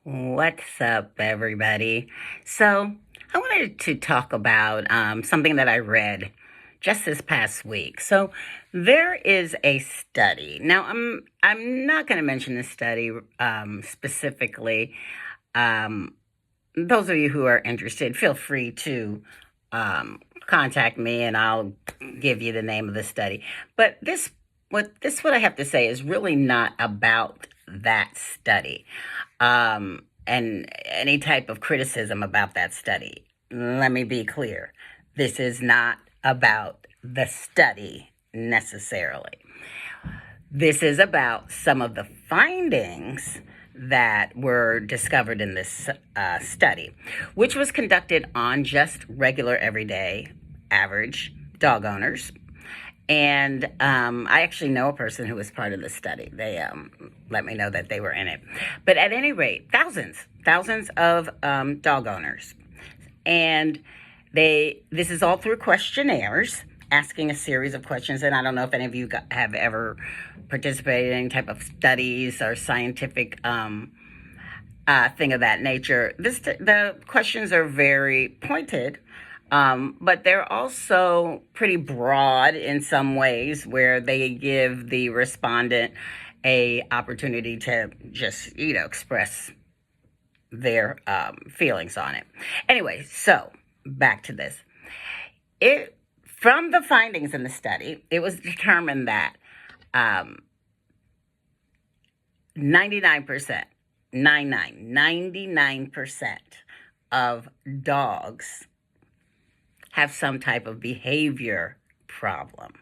What's up, everybody? So, I wanted to talk about something that I read just this past week. So, there is a study. Now, I'm not going to mention this study specifically. Um, those of you who are interested, feel free to contact me, and I'll give you the name of the study. But what I have to say is really not about that study and any type of criticism about that study. Let me be clear. This is not about the study necessarily. This is about some of the findings that were discovered in this study, which was conducted on just regular, everyday, average dog owners. And I actually know a person who was part of the study. They let me know that they were in it. But at any rate, thousands of dog owners. And this is all through questionnaires, asking a series of questions. And I don't know if any of you have ever participated in any type of studies or scientific thing of that nature. The questions are very pointed. But they're also pretty broad in some ways, where they give the respondent a opportunity to just, express their feelings on it. Anyway, so back to this. From the findings in the study, it was determined that 99% of dogs have some type of behavior problem.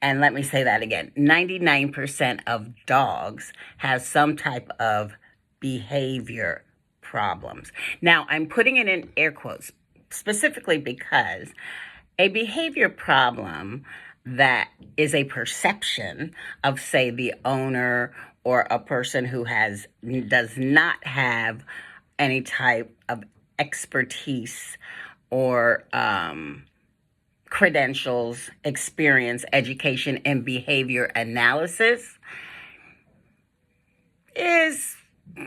And let me say that again. 99% of dogs have some type of behavior problems. Now, I'm putting it in air quotes specifically because a behavior problem that is a perception of, say, the owner or a person who does not have any type of expertise or credentials, experience, education, and behavior analysis is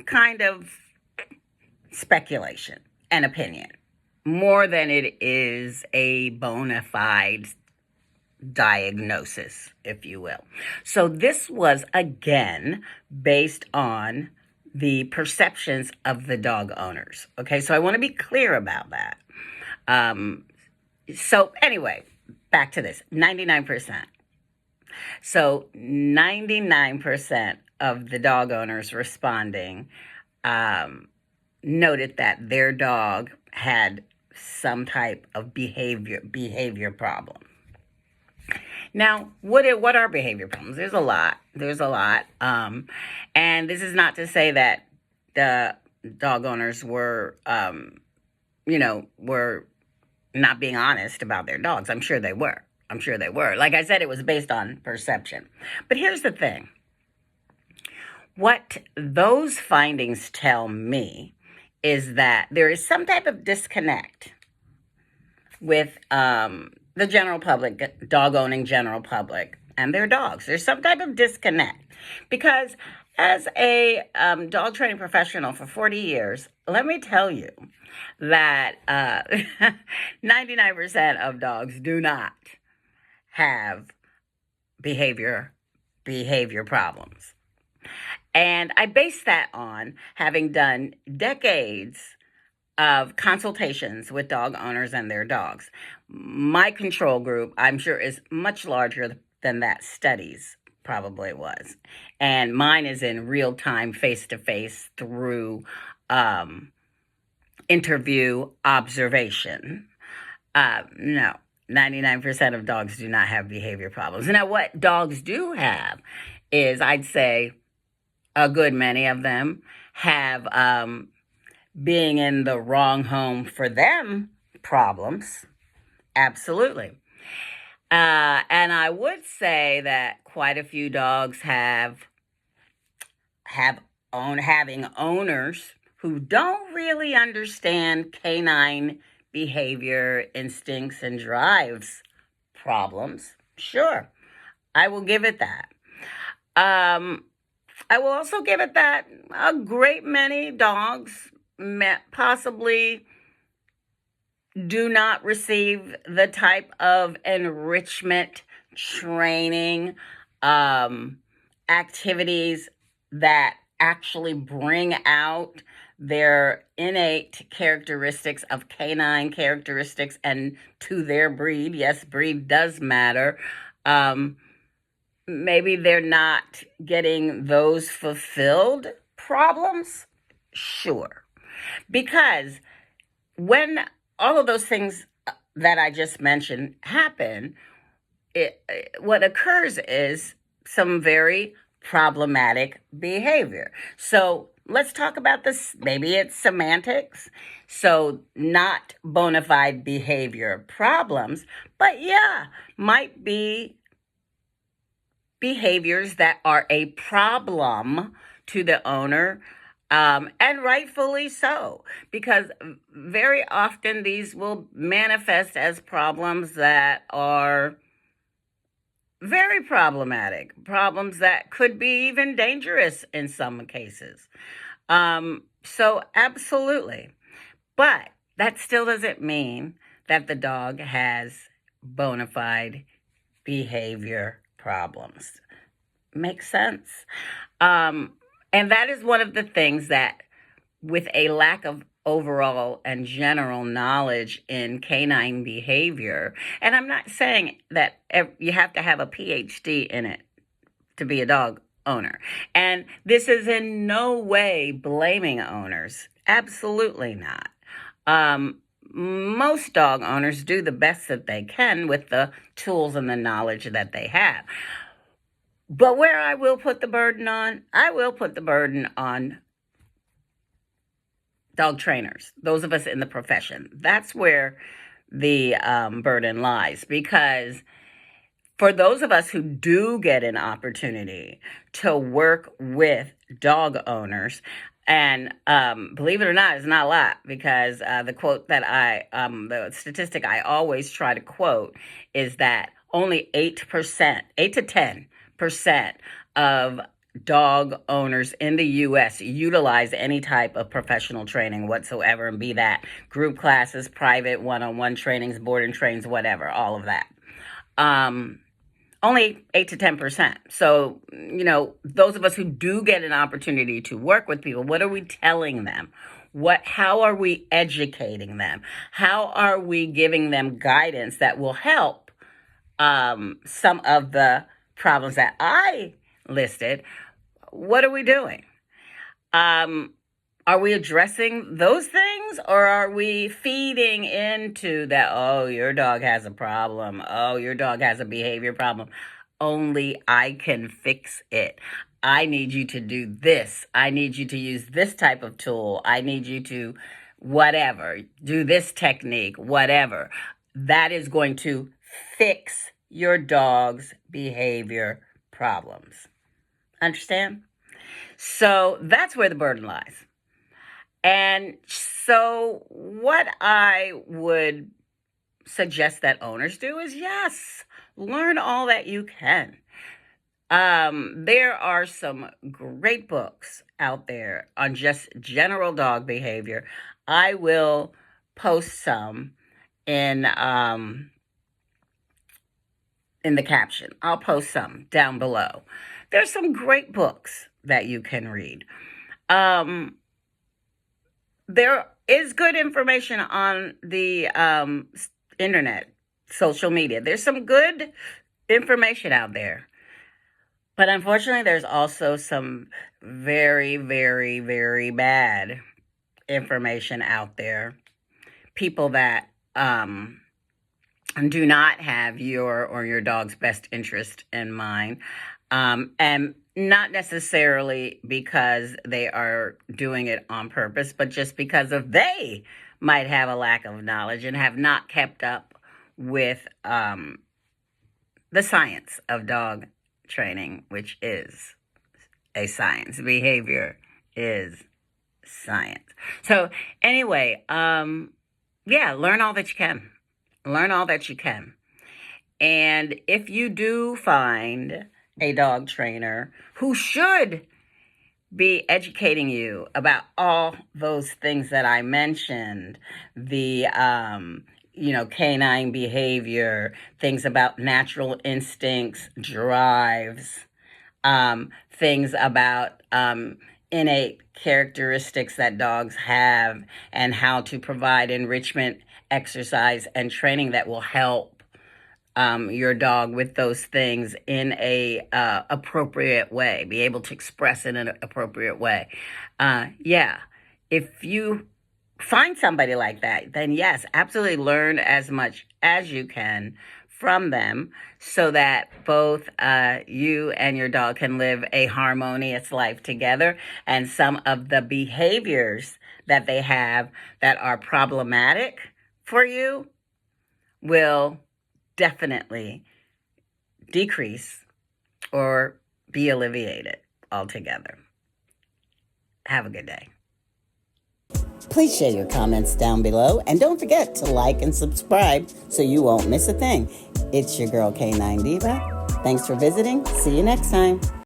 kind of speculation and opinion, more than it is a bona fide diagnosis, if you will. So this was, again, based on the perceptions of the dog owners. Okay, so I want to be clear about that. So anyway, back to this, 99%. So 99% of the dog owners responding noted that their dog had some type of behavior problem. Now, what are behavior problems? There's a lot. And this is not to say that the dog owners were not being honest about their dogs. I'm sure they were. Like I said, it was based on perception. But here's the thing. What those findings tell me is that there is some type of disconnect with the general public, dog-owning general public, and their dogs. There's some type of disconnect. Because as a dog training professional for 40 years, let me tell you that 99% of dogs do not have behavior problems. And I base that on having done decades of consultations with dog owners and their dogs. My control group, I'm sure, is much larger than that study's probably was. And mine is in real time, face-to-face, through interview observation. No, 99% of dogs do not have behavior problems. Now, what dogs do have is, I'd say, a good many of them have being in the wrong home for them problems. Absolutely. And I would say that quite a few dogs having owners who don't really understand canine behavior, instincts, and drives problems. Sure, I will give it that. I will also give it that a great many dogs possibly do not receive the type of enrichment training activities that actually bring out their innate characteristics of canine characteristics and to their breed. Yes, breed does matter. Um, Maybe they're not getting those fulfilled problems. Sure. Because when all of those things that I just mentioned happen, what occurs is some very problematic behavior. So let's talk about this. Maybe it's semantics. So not bona fide behavior problems, but yeah, might be behaviors that are a problem to the owner, and rightfully so, because very often these will manifest as problems that are very problematic, problems that could be even dangerous in some cases. So, absolutely. But that still doesn't mean that the dog has bona fide behavior problems. Makes sense. Um, and that is one of the things that, with a lack of overall and general knowledge in canine behavior, and I'm not saying that you have to have a PhD in it to be a dog owner. And this is in no way blaming owners. Absolutely not. Most dog owners do the best that they can with the tools and the knowledge that they have. But where I will put the burden on, I will put the burden on dog trainers, those of us in the profession. That's where the burden lies, because for those of us who do get an opportunity to work with dog owners, and believe it or not, it's not a lot, because the statistic I always try to quote is that only 8%, 8 to 10% of dog owners in the U.S. utilize any type of professional training whatsoever, and be that group classes, private one-on-one trainings, board and trains, whatever, all of that. Only 8 to 10%. So, those of us who do get an opportunity to work with people, what are we telling them? How are we educating them? How are we giving them guidance that will help some of the problems that I listed? What are we doing? Are we addressing those things, or are we feeding into that, oh, your dog has a problem, oh, your dog has a behavior problem, only I can fix it. I need you to do this. I need you to use this type of tool. I need you to whatever, do this technique, whatever. That is going to fix your dog's behavior problems. Understand? So that's where the burden lies. And so what I would suggest that owners do is, yes, learn all that you can. There are some great books out there on just general dog behavior. I will post some in the caption. I'll post some down below. There's some great books that you can read. There is good information on the internet, social media. There's some good information out there. But unfortunately, there's also some very, very, very bad information out there. People that do not have your dog's best interest in mind. And not necessarily because they are doing it on purpose, but just because they might have a lack of knowledge and have not kept up with the science of dog training, which is a science. Behavior is science. So anyway, learn all that you can. Learn all that you can. And if you do find a dog trainer who should be educating you about all those things that I mentioned. The, canine behavior, things about natural instincts, drives, things about innate characteristics that dogs have, and how to provide enrichment, exercise, and training that will help your dog with those things in a appropriate way, be able to express in an appropriate way. Yeah, if you find somebody like that, then yes, absolutely learn as much as you can from them so that both you and your dog can live a harmonious life together. And some of the behaviors that they have that are problematic for you will definitely decrease or be alleviated altogether. Have a good day. Please share your comments down below, and don't forget to like and subscribe so you won't miss a thing. It's your girl Canine Debra. Thanks for visiting. See you next time.